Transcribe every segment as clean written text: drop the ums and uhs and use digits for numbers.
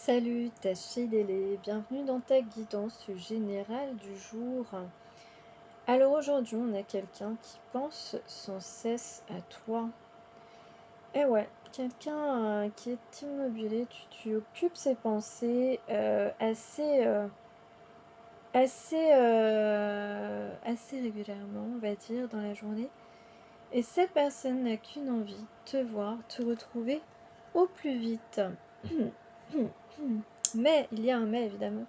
Salut, Tachidélé, bienvenue dans ta guidance générale du jour. Alors aujourd'hui, on a quelqu'un qui pense sans cesse à toi. Eh ouais, quelqu'un qui est immobile, tu occupes ses pensées assez régulièrement, on va dire, dans la journée. Et cette personne n'a qu'une envie, te voir, te retrouver au plus vite. Mais, il y a un mais évidemment.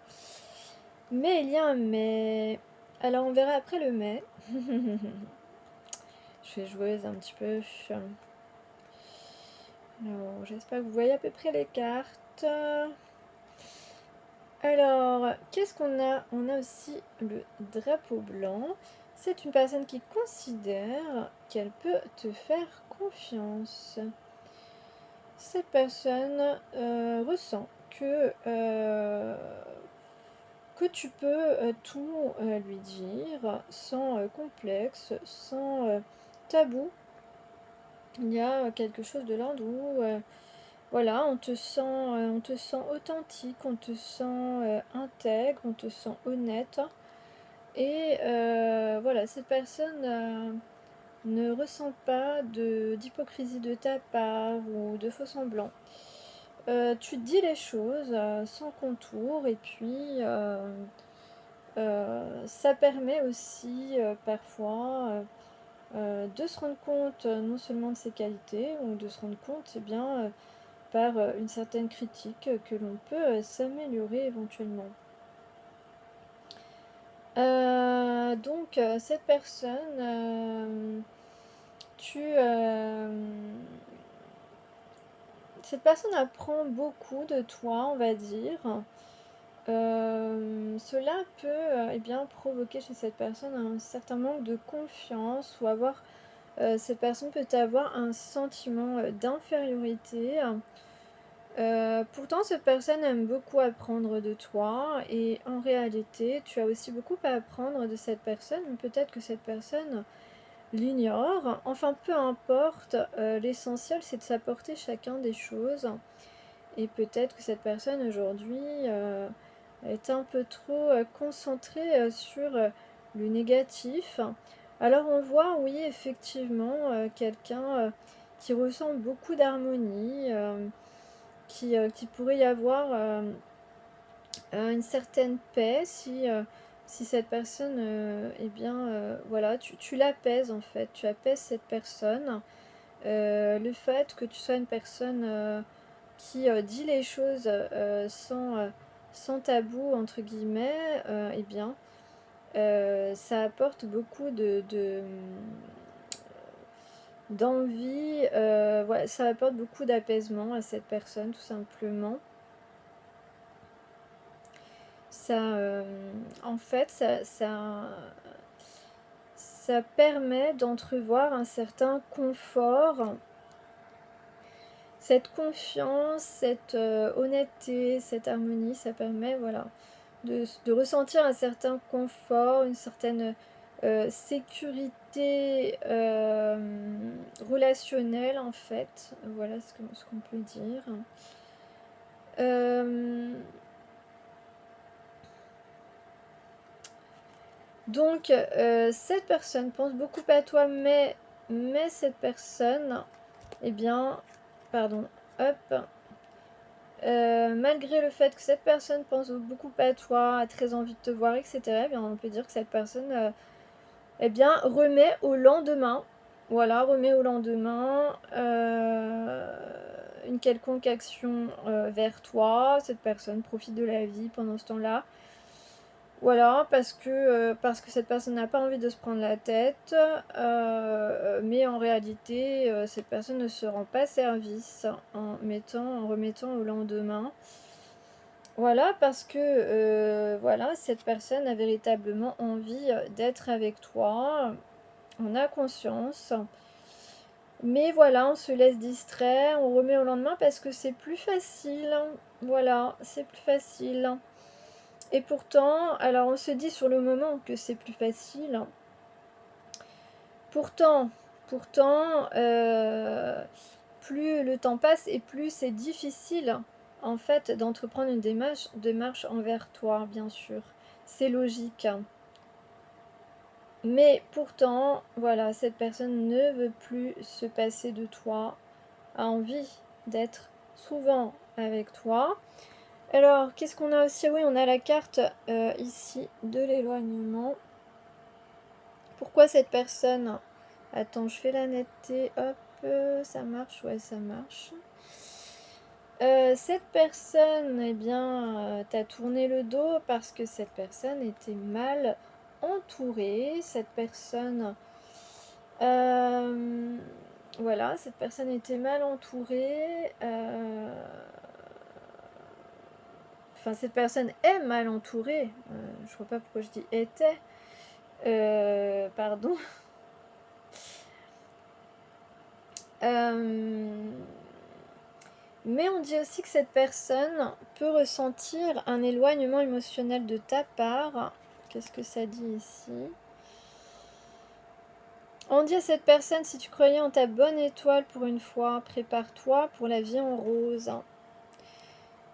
Mais il y a un mais. Alors on verra après le mais. Je fais joueuse un petit peu. Alors j'espère que vous voyez à peu près les cartes. Alors, qu'est-ce qu'on a? On a aussi le drapeau blanc. C'est une personne qui considère qu'elle peut te faire confiance. Cette personne ressent que tu peux tout lui dire sans complexe, sans tabou. Il y a quelque chose de l'ordre où voilà, on te sent authentique, on te sent intègre, on te sent honnête. Et voilà, cette personne ne ressent pas d'hypocrisie de ta part ou de faux semblants. Tu te dis les choses sans contour et puis ça permet aussi parfois de se rendre compte non seulement de ses qualités ou de se rendre compte par une certaine critique que l'on peut s'améliorer éventuellement. Donc cette personne, tu, cette personne apprend beaucoup de toi, on va dire. Cela peut eh bien, provoquer chez cette personne un certain manque de confiance ou cette personne peut avoir un sentiment d'infériorité. Pourtant, cette personne aime beaucoup apprendre de toi et en réalité, tu as aussi beaucoup à apprendre de cette personne, mais peut-être que cette personne l'ignore. Enfin, peu importe, l'essentiel c'est de s'apporter chacun des choses et peut-être que cette personne aujourd'hui est un peu trop concentrée sur le négatif. Alors on voit, oui, effectivement, quelqu'un qui ressent beaucoup d'harmonie, qui pourrait y avoir une certaine paix si cette personne, eh bien, voilà, tu l'apaises en fait, tu apaises cette personne. Le fait que tu sois une personne qui dit les choses sans tabou, entre guillemets, eh bien, ça apporte beaucoup d'envie, ouais, ça apporte beaucoup d'apaisement à cette personne, tout simplement. Ça, en fait, ça permet d'entrevoir un certain confort, cette confiance, cette honnêteté, cette harmonie, ça permet, voilà, de ressentir un certain confort, une certaine sécurité relationnelle, en fait. Voilà ce qu'on peut dire. Donc, cette personne pense beaucoup à toi, mais cette personne, eh bien, pardon, hop, malgré le fait que cette personne pense beaucoup à toi, a très envie de te voir, etc., eh bien, on peut dire que cette personne, eh bien, remet au lendemain, voilà, remet au lendemain une quelconque action vers toi. Cette personne profite de la vie pendant ce temps-là. Voilà, parce que cette personne n'a pas envie de se prendre la tête, mais en réalité, cette personne ne se rend pas service en remettant au lendemain. Voilà, parce que voilà, cette personne a véritablement envie d'être avec toi, on a conscience. Mais voilà, on se laisse distraire, on remet au lendemain parce que c'est plus facile. Voilà, c'est plus facile. Et pourtant, alors on se dit sur le moment que c'est plus facile. Pourtant, pourtant, plus le temps passe et plus c'est difficile en fait, d'entreprendre une démarche envers toi, bien sûr. C'est logique. Mais pourtant, voilà, cette personne ne veut plus se passer de toi, a envie d'être souvent avec toi. Alors, qu'est-ce qu'on a aussi? Oui, on a la carte ici de l'éloignement. Pourquoi cette personne... Attends, je fais la netteté, hop, ça marche, ouais, ça marche. Cette personne, eh bien, t'as tourné le dos parce que cette personne était mal entourée. Cette personne, voilà, cette personne était mal entourée. Enfin, cette personne est mal entourée. Je vois pas pourquoi je dis était. Pardon. Mais on dit aussi que cette personne peut ressentir un éloignement émotionnel de ta part. Qu'est-ce que ça dit ici? On dit à cette personne, si tu croyais en ta bonne étoile pour une fois, prépare-toi pour la vie en rose.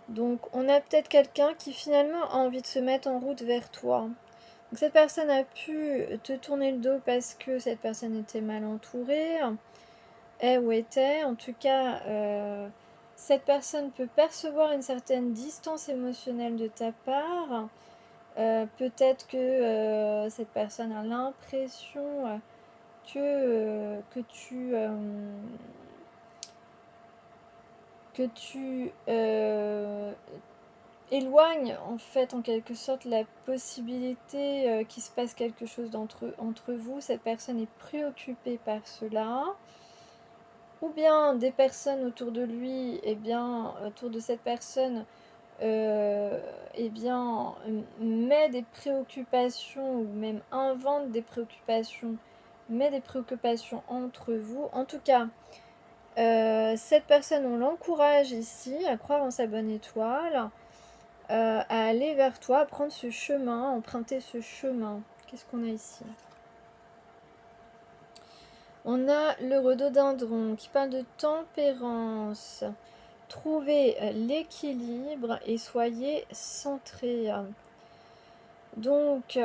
Donc on a peut-être quelqu'un qui finalement a envie de se mettre en route vers toi. Donc cette personne a pu te tourner le dos parce que cette personne était mal entourée, est ou était. En tout cas, cette personne peut percevoir une certaine distance émotionnelle de ta part. Peut-être que cette personne a l'impression que tu éloignes en fait en quelque sorte la possibilité qu'il se passe quelque chose entre vous. Cette personne est préoccupée par cela. Ou bien des personnes autour de lui, et bien autour de cette personne, et bien met des préoccupations ou même invente des préoccupations, met des préoccupations entre vous. En tout cas, cette personne, on l'encourage ici à croire en sa bonne étoile, à aller vers toi, à prendre ce chemin, à emprunter ce chemin. Qu'est-ce qu'on a ici? On a le rhododendron qui parle de tempérance. Trouvez l'équilibre et soyez centrés. Donc,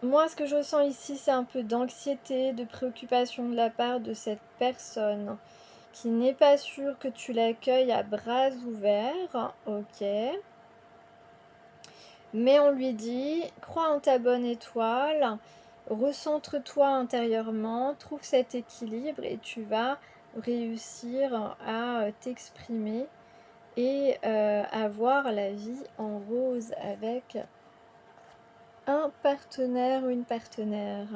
moi, ce que je ressens ici, c'est un peu d'anxiété, de préoccupation de la part de cette personne qui n'est pas sûre que tu l'accueilles à bras ouverts. Ok. Mais on lui dit, crois en ta bonne étoile, recentre-toi intérieurement, trouve cet équilibre et tu vas réussir à t'exprimer et à voir la vie en rose avec un partenaire ou une partenaire.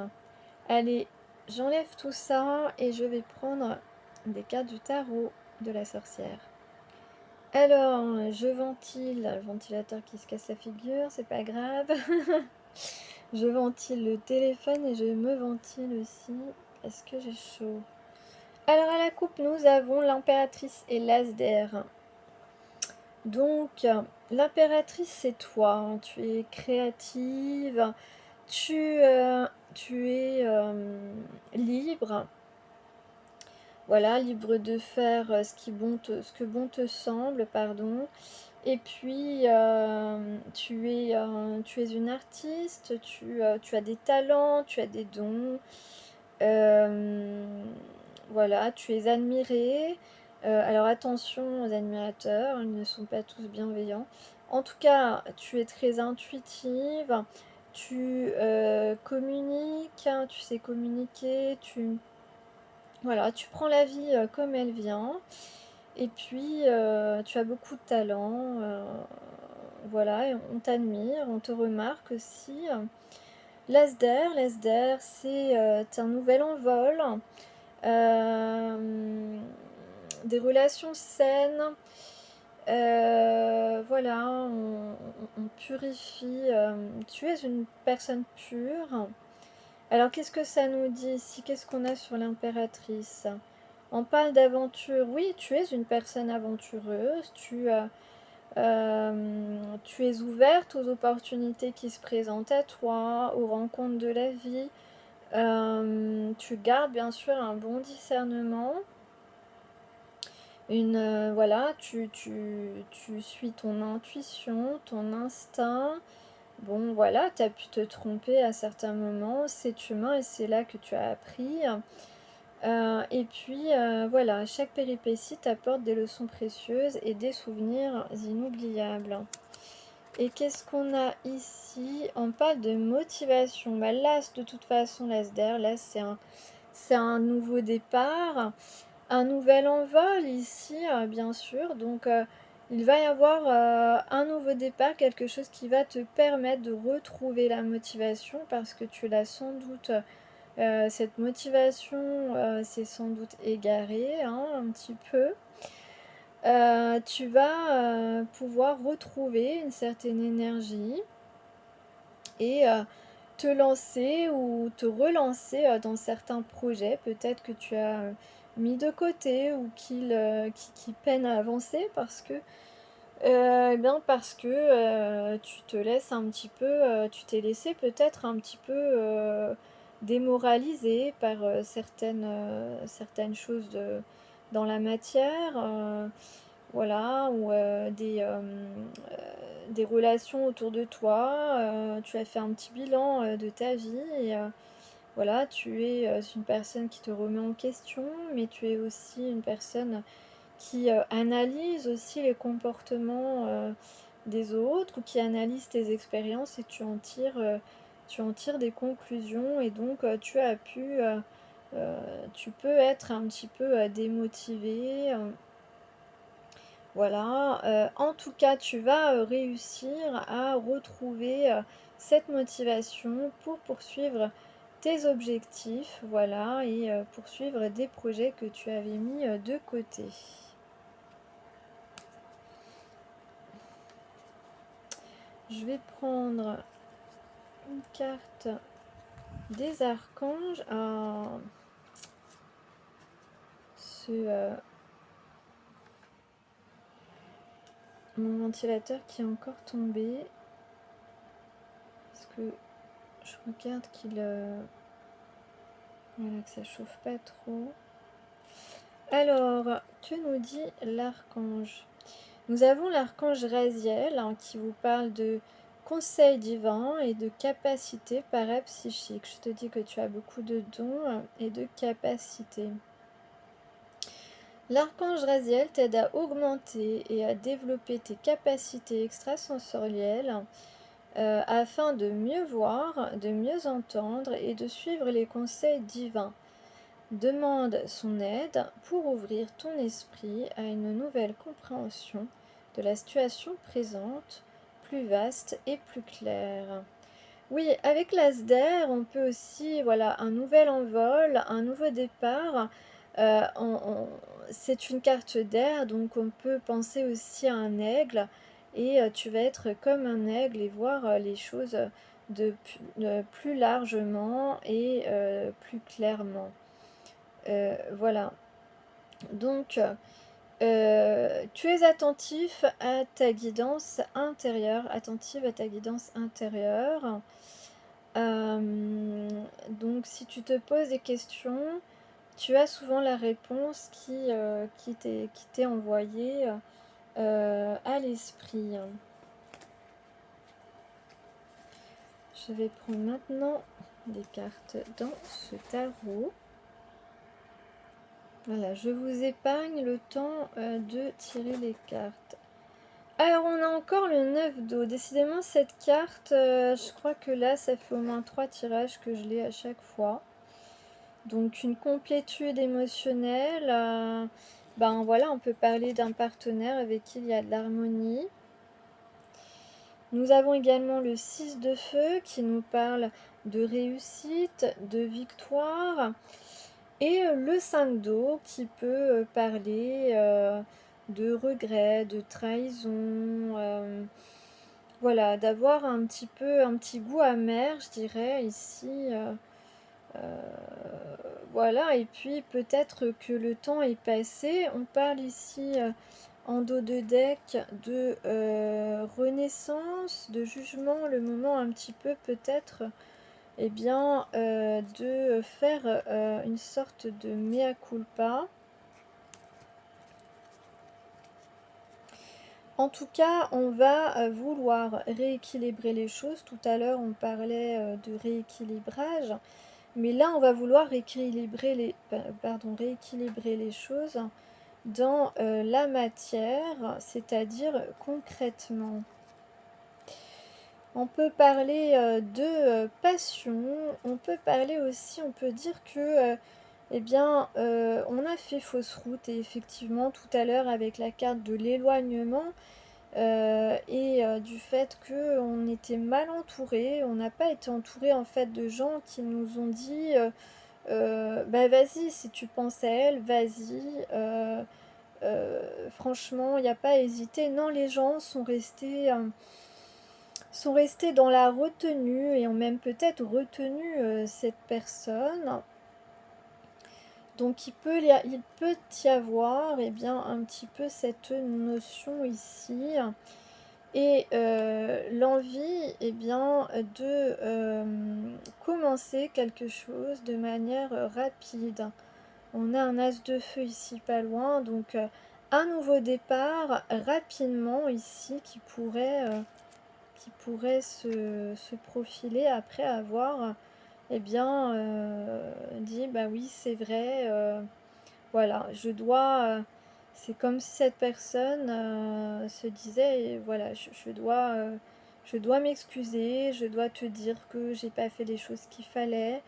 Allez, j'enlève tout ça et je vais prendre des cartes du tarot de la sorcière. Alors, je ventile, le ventilateur qui se casse la figure, c'est pas grave. Je ventile le téléphone et je me ventile aussi. Est-ce que j'ai chaud? Alors à la coupe, nous avons l'impératrice et l'as d'air. Donc, l'impératrice, c'est toi. Hein. Tu es créative, tu es libre. Voilà, libre de faire ce que bon te semble, pardon. Et puis, tu es une artiste, tu as des talents, tu as des dons. Voilà, tu es admirée. Alors attention aux admirateurs, ils ne sont pas tous bienveillants. En tout cas, tu es très intuitive, tu communiques, hein, tu sais communiquer, voilà, tu prends la vie comme elle vient. Et puis, tu as beaucoup de talent. Voilà, et on t'admire, on te remarque aussi. L'as d'air, c'est un nouvel envol. Des relations saines. Voilà, on purifie. Tu es une personne pure. Alors, qu'est-ce que ça nous dit ici? Qu'est-ce qu'on a sur l'impératrice? On parle d'aventure. Oui, tu es une personne aventureuse. Tu es ouverte aux opportunités qui se présentent à toi, aux rencontres de la vie. Tu gardes bien sûr un bon discernement. Voilà, tu suis ton intuition, ton instinct. Bon, voilà, tu as pu te tromper à certains moments, c'est humain et c'est là que tu as appris. Et puis, voilà, chaque péripétie t'apporte des leçons précieuses et des souvenirs inoubliables. Et qu'est-ce qu'on a ici? On parle de motivation. Bah, là, de toute façon, l'ASDR, là, c'est un nouveau départ, un nouvel envol ici, bien sûr. Donc, il va y avoir un nouveau départ, quelque chose qui va te permettre de retrouver la motivation parce que tu l'as sans doute, cette motivation s'est sans doute égarée, hein, un petit peu. Tu vas pouvoir retrouver une certaine énergie et te lancer ou te relancer dans certains projets, peut-être que tu as mis de côté ou qui peinent à avancer parce que tu te laisses un petit peu, tu t'es laissé peut-être un petit peu démoraliser par certaines choses dans la matière. Voilà, ou des relations autour de toi, tu as fait un petit bilan, de ta vie et voilà, tu es, une personne qui te remet en question, mais tu es aussi une personne qui, analyse aussi les comportements, des autres ou qui analyse tes expériences et tu en tires des conclusions et donc tu peux être un petit peu, démotivé, voilà, en tout cas, tu vas, réussir à retrouver, cette motivation pour poursuivre tes objectifs, voilà et poursuivre des projets que tu avais mis, de côté. Je vais prendre une carte des archanges. Ah, mon ventilateur qui est encore tombé. Parce que je regarde voilà, que ça chauffe pas trop. Alors, que nous dit l'archange? Nous avons l'archange Raziel hein, qui vous parle de conseils divins et de capacités parapsychiques. Je te dis que tu as beaucoup de dons et de capacités. L'archange Raziel t'aide à augmenter et à développer tes capacités extrasensorielles afin de mieux voir, de mieux entendre et de suivre les conseils divins. Demande son aide pour ouvrir ton esprit à une nouvelle compréhension de la situation présente, plus vaste et plus claire. Oui, avec l'Asder, on peut aussi, voilà, un nouvel envol, un nouveau départ. C'est une carte d'air, donc on peut penser aussi à un aigle. Et tu vas être comme un aigle et voir les choses de plus largement et plus clairement. Voilà. Donc, tu es attentif à ta guidance intérieure, attentive à ta guidance intérieure. Donc, si tu te poses des questions, tu as souvent la réponse qui t'est envoyée à l'esprit. Je vais prendre maintenant des cartes dans ce tarot. Voilà, je vous épargne le temps de tirer les cartes. Alors, on a encore le 9 d'eau. Décidément, cette carte, je crois que là, ça fait au moins 3 tirages que je l'ai à chaque fois. Donc, une complétude émotionnelle. Ben voilà, on peut parler d'un partenaire avec qui il y a de l'harmonie. Nous avons également le 6 de feu qui nous parle de réussite, de victoire. Et le 5 d'eau qui peut parler de regret, de trahison, voilà, d'avoir un petit goût amer, je dirais, ici. Euh, voilà, et puis peut-être que le temps est passé. On parle ici en dos de deck de renaissance, de jugement, le moment un petit peu peut-être eh bien, de faire une sorte de mea culpa. En tout cas, on va vouloir rééquilibrer les choses. Tout à l'heure, on parlait de rééquilibrage, mais là, on va vouloir rééquilibrer les choses dans la matière, c'est-à-dire concrètement. On peut parler de passion, on peut parler aussi, on peut dire que, eh bien, on a fait fausse route et effectivement tout à l'heure avec la carte de l'éloignement et du fait qu'on était mal entouré, on n'a pas été entouré en fait de gens qui nous ont dit bah vas-y, si tu penses à elle, vas-y, franchement, il n'y a pas à hésiter. Non, les gens sont restés dans la retenue et ont même peut-être retenu cette personne. Donc il peut y avoir eh bien, un petit peu cette notion ici et l'envie eh bien, de commencer quelque chose de manière rapide. On a un as de feu ici pas loin, donc un nouveau départ rapidement ici qui pourrait se profiler après avoir eh bien, dit: «Bah oui, c'est vrai, voilà, c'est comme si cette personne, se disait: «Voilà, je dois m'excuser, je dois te dire que j'ai pas fait les choses qu'il fallait».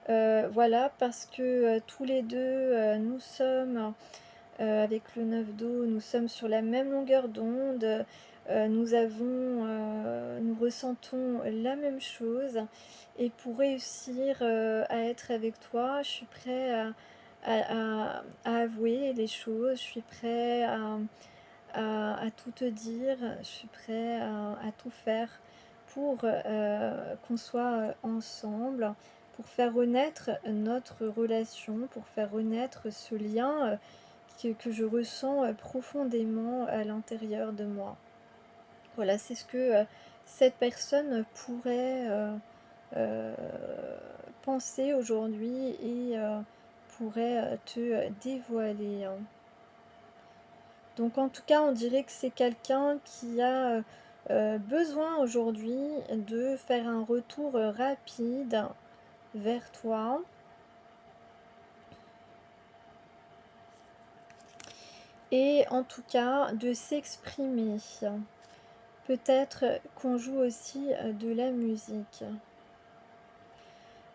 Voilà, parce que, tous les 2 nous sommes, avec le 9 d'eau, nous sommes sur la même longueur d'onde, nous ressentons la même chose et pour réussir, à être avec toi, je suis prêt à avouer les choses, je suis prêt à tout te dire, je suis prêt à tout faire pour, qu'on soit, ensemble, pour faire renaître notre relation, pour faire renaître ce lien, que je ressens, profondément à l'intérieur de moi. Voilà, c'est ce que, cette personne pourrait, heu, penser aujourd'hui et pourrait, te dévoiler, hein. Donc en tout cas, on dirait que c'est quelqu'un qui a, besoin aujourd'hui de faire un retour, rapide vers toi et en tout cas de s'exprimer. Peut-être qu'on joue aussi, de la musique.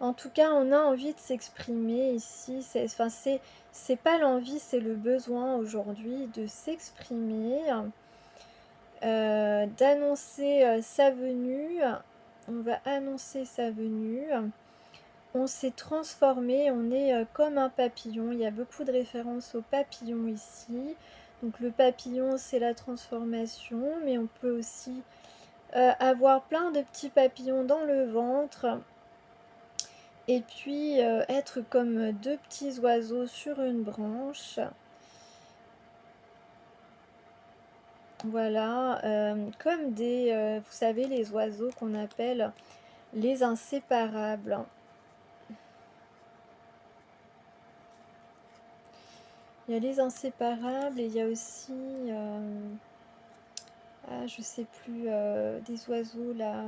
En tout cas, on a envie de s'exprimer ici, c'est pas l'envie, c'est le besoin aujourd'hui de s'exprimer, d'annoncer, sa venue. On va annoncer sa venue. On s'est transformé, on est, comme un papillon. Il y a beaucoup de références au papillon ici. Donc le papillon, c'est la transformation, mais on peut aussi, avoir plein de petits papillons dans le ventre et puis, être comme 2 petits oiseaux sur une branche. Voilà, comme vous savez les oiseaux qu'on appelle les inséparables. Il y a les inséparables et il y a aussi, je sais plus, des oiseaux là,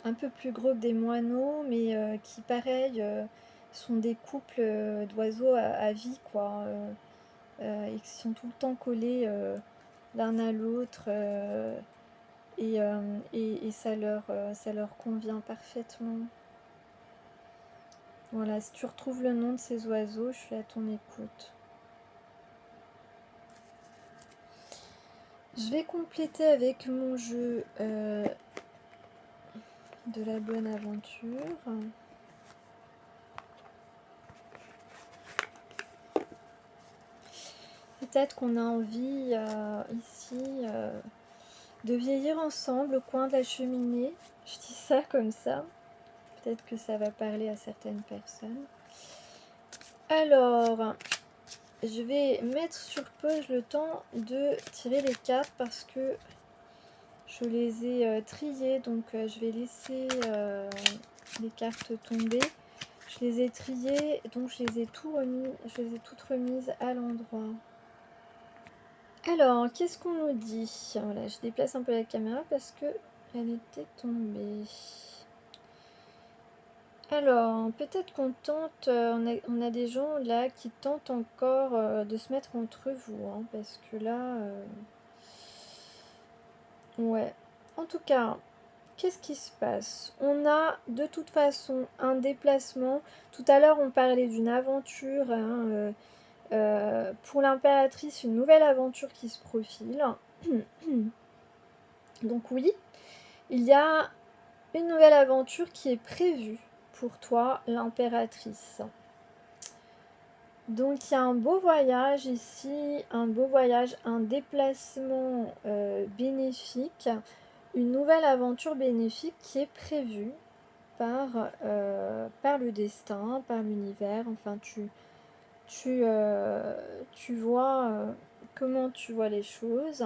un peu plus gros que des moineaux, mais qui pareil, sont des couples, d'oiseaux à vie quoi, et qui sont tout le temps collés, l'un à l'autre, et ça leur convient parfaitement. Voilà, si tu retrouves le nom de ces oiseaux, je suis à ton écoute. Je vais compléter avec mon jeu de la bonne aventure. Peut-être qu'on a envie ici de vieillir ensemble au coin de la cheminée. Je dis ça comme ça. Peut-être que ça va parler à certaines personnes. Alors, je vais mettre sur pause le temps de tirer les cartes parce que je les ai triées. Donc, je vais laisser les cartes tomber. Je les ai triées, donc je les ai toutes remises à l'endroit. Alors, qu'est-ce qu'on nous dit? Voilà, je déplace un peu la caméra parce que elle était tombée. Alors, peut-être qu'on tente, on a des gens là qui tentent encore de se mettre entre vous, hein, parce que là, ouais. En tout cas, qu'est-ce qui se passe? On a de toute façon un déplacement. Tout à l'heure, on parlait d'une aventure, hein, pour l'impératrice, une nouvelle aventure qui se profile. Donc oui, il y a une nouvelle aventure qui est prévue pour toi, l'impératrice. Donc il y a un beau voyage ici, un beau voyage, un déplacement bénéfique, une nouvelle aventure bénéfique qui est prévue par le destin, par l'univers. Enfin, tu vois comment tu vois les choses.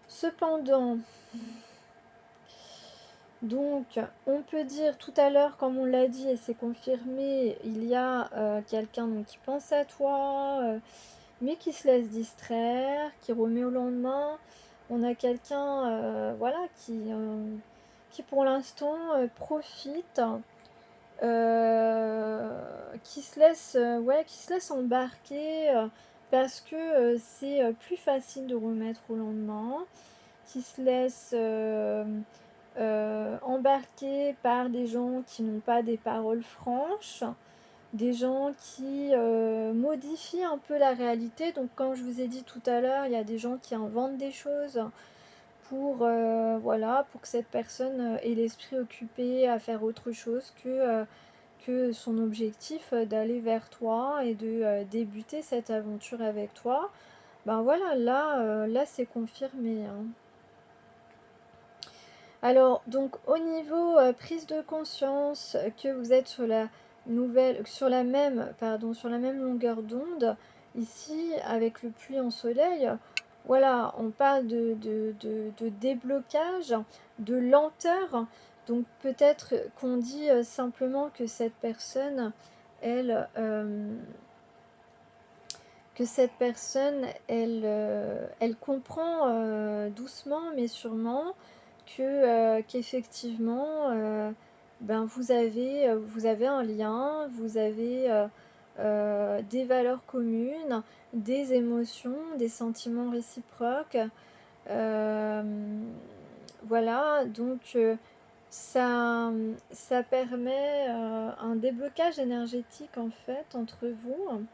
Cependant, donc, on peut dire tout à l'heure, comme on l'a dit et c'est confirmé, il y a quelqu'un donc, qui pense à toi, mais qui se laisse distraire, qui remet au lendemain. On a quelqu'un voilà, qui pour l'instant profite, qui se laisse embarquer parce que c'est plus facile de remettre au lendemain, qui se laisse embarquer par des gens qui n'ont pas des paroles franches, des gens qui modifient un peu la réalité. Donc comme je vous ai dit tout à l'heure, il y a des gens qui inventent des choses pour, voilà, pour que cette personne ait l'esprit occupé à faire autre chose que son objectif d'aller vers toi et de débuter cette aventure avec toi. Ben voilà, là c'est confirmé, hein. Alors, donc au niveau prise de conscience que vous êtes sur la même longueur d'onde, ici avec le puits en soleil, voilà, on parle de déblocage, de lenteur. Donc peut-être qu'on dit simplement que cette personne, elle, elle comprend doucement mais sûrement qu'effectivement, ben, vous avez un lien, vous avez des valeurs communes, des émotions, des sentiments réciproques. Euh, voilà, donc ça permet un déblocage énergétique en fait entre vous.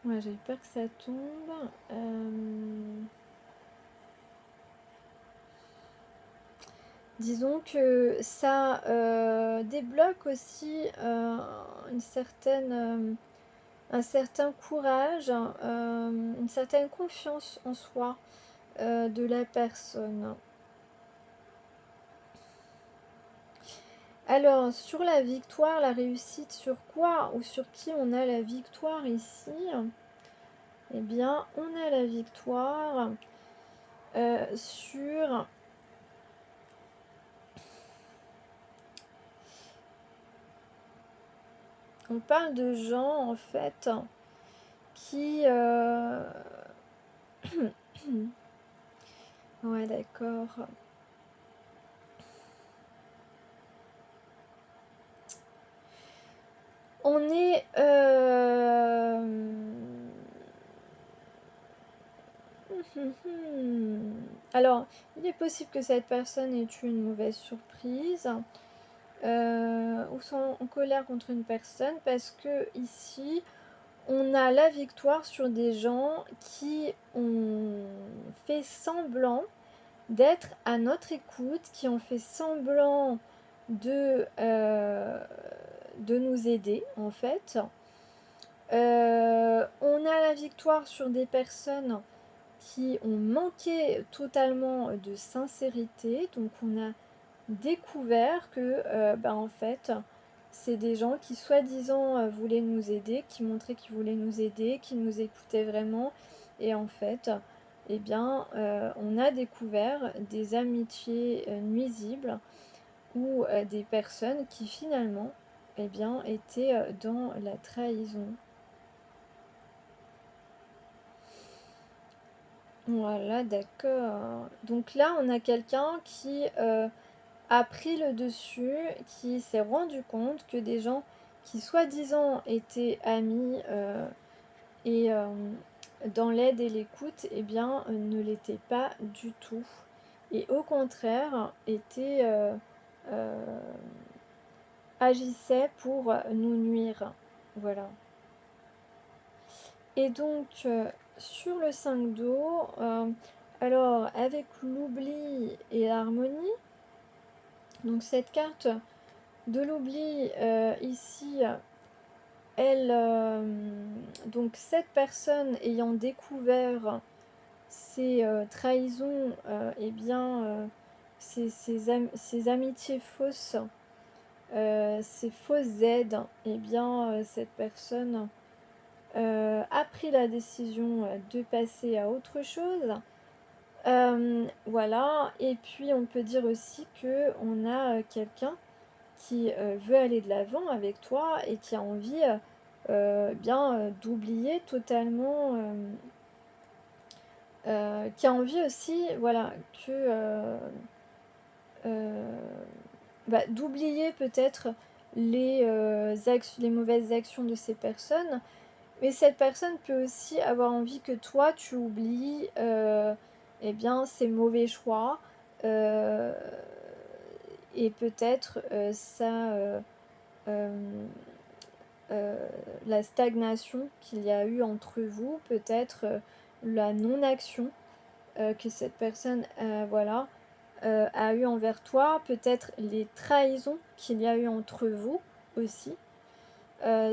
Ouais, j'ai peur que ça tombe. Disons que ça débloque aussi un certain courage, une certaine confiance en soi de la personne. Alors, sur la victoire, la réussite, sur quoi ou sur qui on a la victoire ici? Eh bien, on a la victoire sur... On parle de gens, en fait, qui... ouais, d'accord. On est... Alors, il est possible que cette personne ait eu une mauvaise surprise ou sont en colère contre une personne parce que ici, on a la victoire sur des gens qui ont fait semblant d'être à notre écoute, qui ont fait semblant de nous aider en fait. On a la victoire sur des personnes qui ont manqué totalement de sincérité. Donc on a découvert que en fait c'est des gens qui soi-disant voulaient nous aider, qui montraient qu'ils voulaient nous aider, qui nous écoutaient vraiment. Et en fait, eh bien, on a découvert des amitiés nuisibles ou des personnes qui finalement eh bien, étaient dans la trahison. Voilà, d'accord. Donc là, on a quelqu'un qui a pris le dessus, qui s'est rendu compte que des gens qui soi-disant étaient amis et dans l'aide et l'écoute, eh bien, ne l'étaient pas du tout. Et au contraire, euh, agissaient pour nous nuire. Voilà. Et donc, sur le 5 d'eau, alors avec l'oubli et l'harmonie, donc cette carte de l'oubli ici, elle, donc cette personne ayant découvert ces trahisons, et bien, ces amitiés fausses, ces fausses aides, et bien, cette personne a pris la décision de passer à autre chose. Voilà, et puis on peut dire aussi que on a quelqu'un qui veut aller de l'avant avec toi et qui a envie bien d'oublier totalement, qui a envie aussi, voilà, que d'oublier peut-être les mauvaises actions de ces personnes. Mais cette personne peut aussi avoir envie que toi, tu oublies, eh bien, ses mauvais choix, heu et peut-être, hem, heu, la stagnation qu'il y a eu entre vous, peut-être, la non-action, que cette personne, voilà, a eu envers toi, peut-être les trahisons qu'il y a eu entre vous aussi.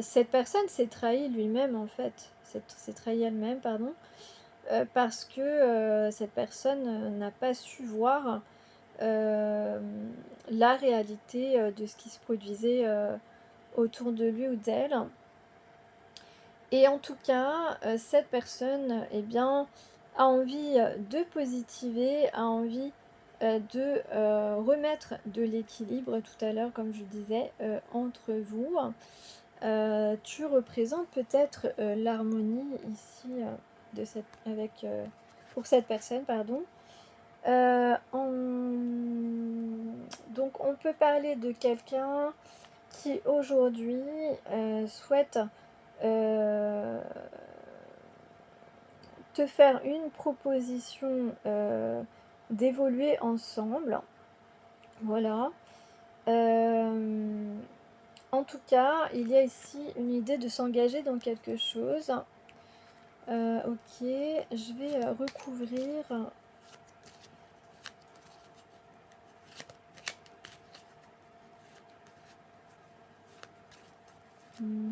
Cette personne s'est trahie lui-même en fait, s'est trahie elle-même pardon, parce que, cette personne, n'a pas su voir, la réalité, de ce qui se produisait, autour de lui ou d'elle. Et en tout cas, cette personne, eh bien, a envie, de positiver, a envie, remettre de l'équilibre tout à l'heure comme je disais, entre vous. Tu représentes peut-être, l'harmonie ici, de cette avec, pour cette personne, pardon. En donc on peut parler de quelqu'un qui aujourd'hui, souhaite, heu, te faire une proposition, d'évoluer ensemble. Voilà. Hem, En tout cas, il y a ici une idée de s'engager dans quelque chose. OK, je vais, recouvrir. Mmh.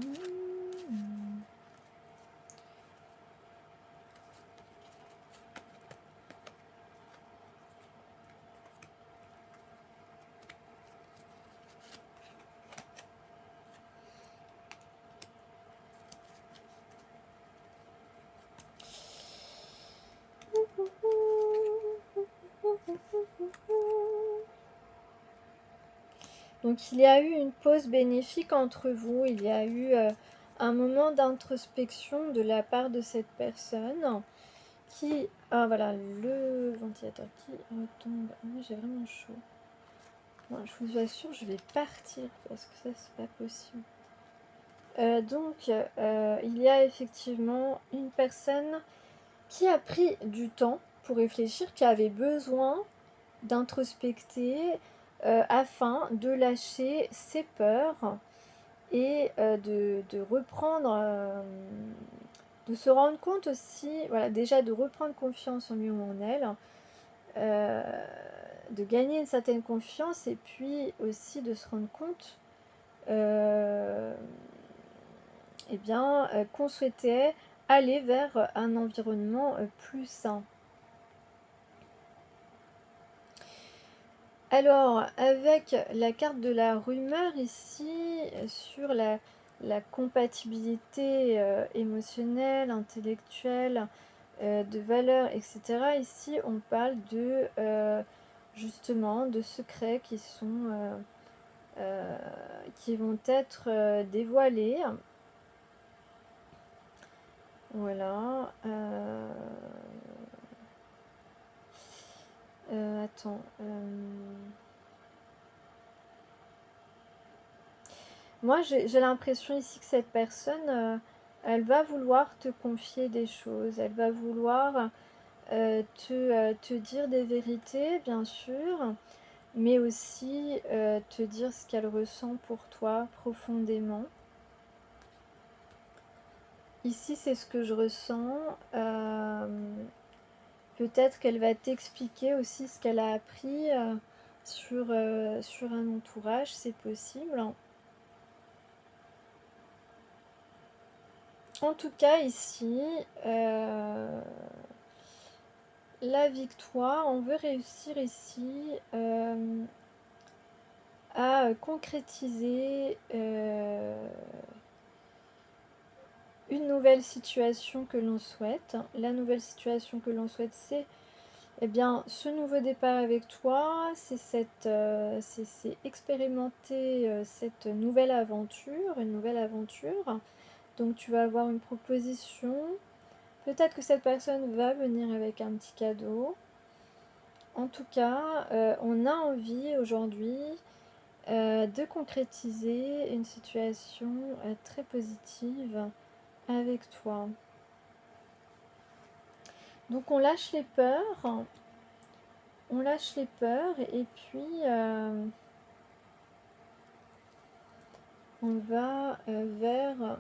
Donc il y a eu une pause bénéfique entre vous, il y a eu, un moment d'introspection de la part de cette personne qui ah voilà, le ventilateur qui retombe. Ah moi j'ai vraiment chaud. Bon, je vous assure, je vais partir parce que ça, c'est pas possible. Donc, il y a effectivement une personne qui a pris du temps pour réfléchir, qui avait besoin d'introspecter, afin de lâcher ses peurs et de reprendre, de se rendre compte aussi, voilà, déjà de reprendre confiance en lui ou en elle, heu, de gagner une certaine confiance et puis aussi de se rendre compte, hem, eh bien, qu'on souhaitait aller vers un environnement, plus sain. Alors, avec la carte de la rumeur ici, sur la compatibilité, émotionnelle, intellectuelle, de valeurs et cetera, ici on parle de, justement, de secrets heu, qui vont être, dévoilés. Voilà, attends. Moi, j'ai l'impression ici que cette personne, elle va vouloir te confier des choses. Elle va vouloir te dire des vérités, bien sûr, mais aussi te dire ce qu'elle ressent pour toi profondément. Ici, c'est ce que je ressens. Peut-être qu'elle va t'expliquer aussi ce qu'elle a appris sur un entourage, c'est possible. En tout cas, ici, la victoire, on veut réussir ici à concrétiser une nouvelle situation que l'on souhaite. La nouvelle situation que l'on souhaite, c'est ce nouveau départ avec toi, c'est expérimenter cette nouvelle aventure, une nouvelle aventure. Donc tu vas avoir une proposition. Peut-être que cette personne va venir avec un petit cadeau. En tout cas, on a envie aujourd'hui de concrétiser une situation très positive avec toi. Donc on lâche les peurs. On lâche les peurs et puis on va vers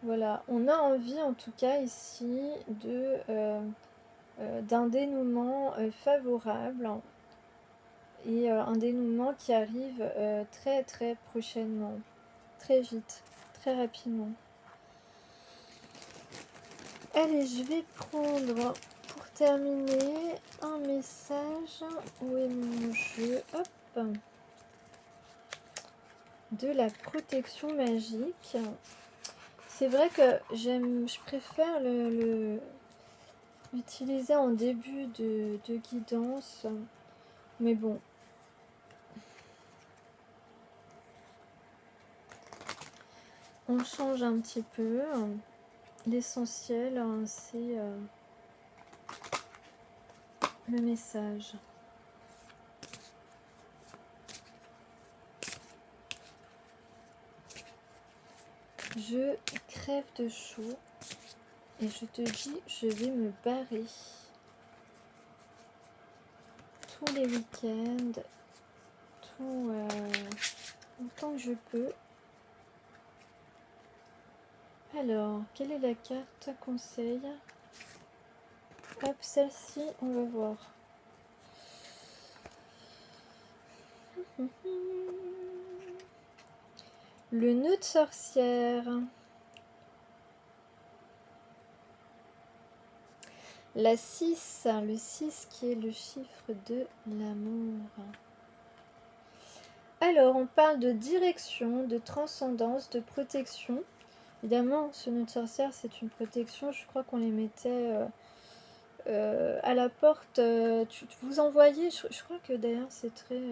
voilà, on a envie en tout cas ici d'un dénouement favorable et un dénouement qui arrive très très prochainement, très vite, très rapidement. Allez, je vais prendre pour terminer un message. Où est mon jeu? Hop, de la protection magique. C'est vrai que je préfère l'utiliser en début de guidance, mais bon. On change un petit peu. L'essentiel, c'est le message. Je crève de chaud et je te dis, je vais me barrer tous les week-ends, tout autant que je peux. Alors, quelle est la carte conseil? Hop, celle-ci, on va voir. Le nœud de sorcière. La 6, le 6 qui est le chiffre de l'amour. Alors, on parle de direction, de transcendance, de protection. Évidemment, ce nœud de sorcière, c'est une protection. Je crois qu'on les mettait à la porte. Vous envoyez, je crois que d'ailleurs, c'est très...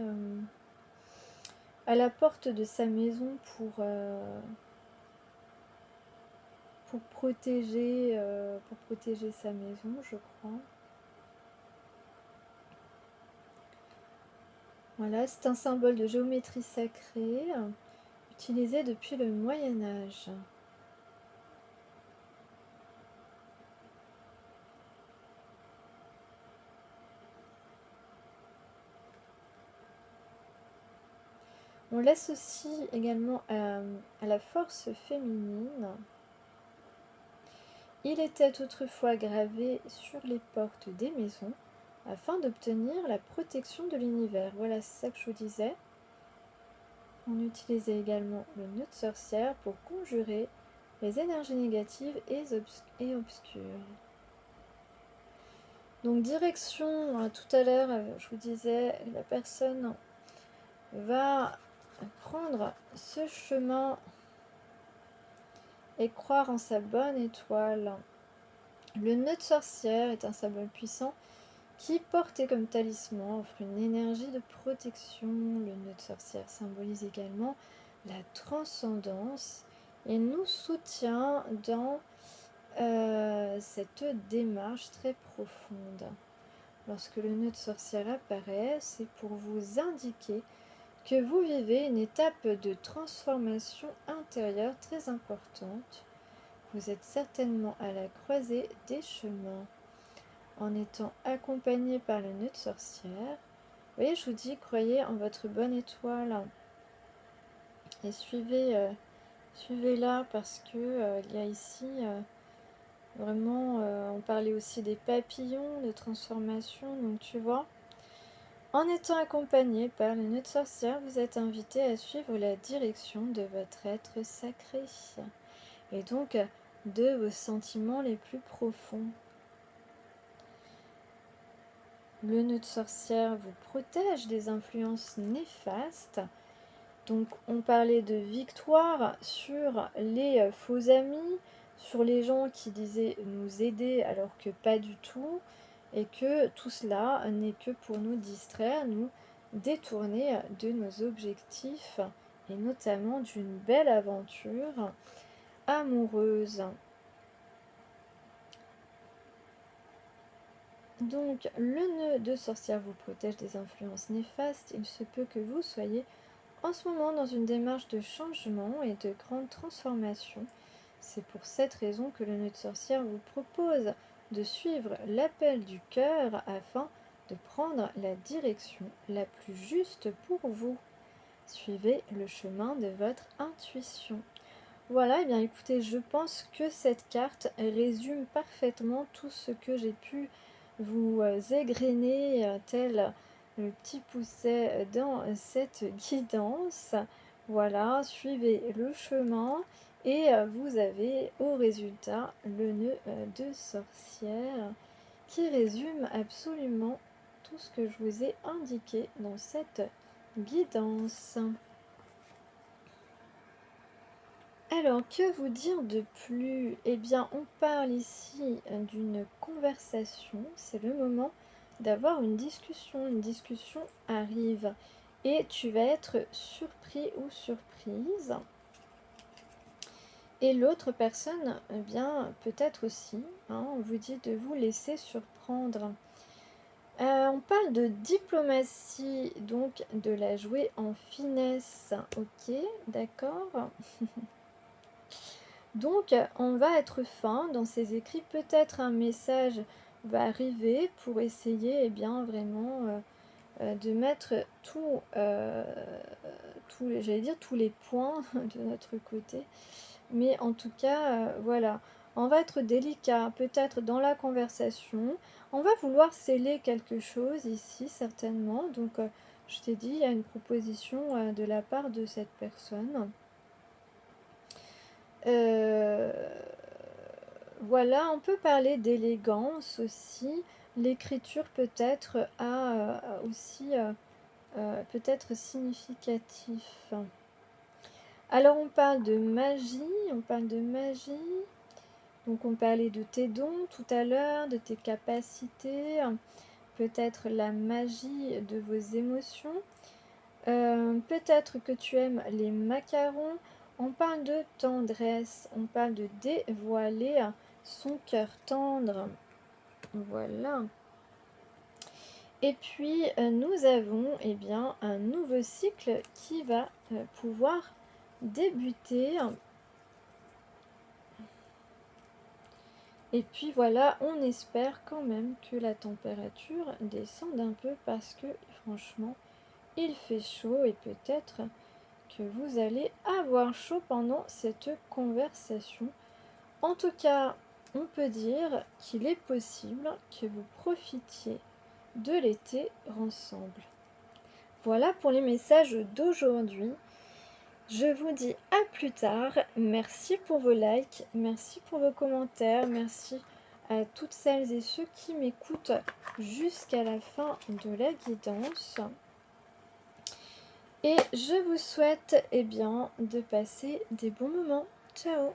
à la porte de sa maison pour protéger sa maison, je crois. Voilà, c'est un symbole de géométrie sacrée utilisé depuis le Moyen-Âge. On l'associe également à la force féminine. Il était autrefois gravé sur les portes des maisons afin d'obtenir la protection de l'univers. Voilà, c'est ça que je vous disais. On utilisait également le nœud de sorcière pour conjurer les énergies négatives et obscures. Donc direction, tout à l'heure, je vous disais, la personne va prendre ce chemin et croire en sa bonne étoile. Le nœud de sorcière est un symbole puissant qui, porté comme talisman, offre une énergie de protection. Le nœud de sorcière symbolise également la transcendance et nous soutient dans cette démarche très profonde. Lorsque le nœud de sorcière apparaît, c'est pour vous indiquer que vous vivez une étape de transformation intérieure très importante. Vous êtes certainement à la croisée des chemins. En étant accompagné par le nœud de sorcière, vous voyez, je vous dis, croyez en votre bonne étoile et suivez-la parce que il y a ici vraiment, on parlait aussi des papillons, de transformation, donc tu vois. En étant accompagné par le nœud de sorcière, vous êtes invité à suivre la direction de votre être sacré et donc de vos sentiments les plus profonds. Le nœud de sorcière vous protège des influences néfastes. Donc on parlait de victoire sur les faux amis, sur les gens qui disaient nous aider alors que pas du tout, et que tout cela n'est que pour nous distraire, nous détourner de nos objectifs, et notamment d'une belle aventure amoureuse. Donc le nœud de sorcière vous protège des influences néfastes. Il se peut que vous soyez en ce moment dans une démarche de changement et de grande transformation. C'est pour cette raison que le nœud de sorcière vous propose de suivre l'appel du cœur afin de prendre la direction la plus juste pour vous. Suivez le chemin de votre intuition. Voilà, et bien écoutez, je pense que cette carte résume parfaitement tout ce que j'ai pu vous égrener tel le petit pousset dans cette guidance. Voilà, suivez le chemin et vous avez au résultat le nœud de sorcière qui résume absolument tout ce que je vous ai indiqué dans cette guidance. Alors, que vous dire de plus? Eh bien, on parle ici d'une conversation. C'est le moment d'avoir une discussion. Une discussion arrive et tu vas être surpris ou surprise. Et l'autre personne, eh bien, peut-être aussi. On vous dit de vous laisser surprendre. On parle de diplomatie, donc de la jouer en finesse. Ok, d'accord. Donc, on va être fin dans ces écrits. Peut-être un message va arriver pour essayer, eh bien, vraiment de mettre j'allais dire tous les points de notre côté. Mais en tout cas, voilà, on va être délicat, peut-être dans la conversation. On va vouloir sceller quelque chose ici, certainement. Donc, je t'ai dit, il y a une proposition de la part de cette personne. Voilà, on peut parler d'élégance aussi. L'écriture peut-être a aussi peut-être significatif. Alors on parle de magie, Donc on parlait de tes dons tout à l'heure, de tes capacités, peut-être la magie de vos émotions. Peut-être que tu aimes les macarons. On parle de tendresse, on parle de dévoiler son cœur tendre. Voilà. Et puis nous avons bien un nouveau cycle qui va pouvoir débuter. Et puis voilà, on espère quand même que la température descende un peu parce que franchement, il fait chaud et peut-être que vous allez avoir chaud pendant cette conversation. En tout cas, on peut dire qu'il est possible que vous profitiez de l'été ensemble. Voilà pour les messages d'aujourd'hui. Je vous dis à plus tard. Merci pour vos likes, merci pour vos commentaires, merci à toutes celles et ceux qui m'écoutent jusqu'à la fin de la guidance. Et je vous souhaite de passer des bons moments. Ciao!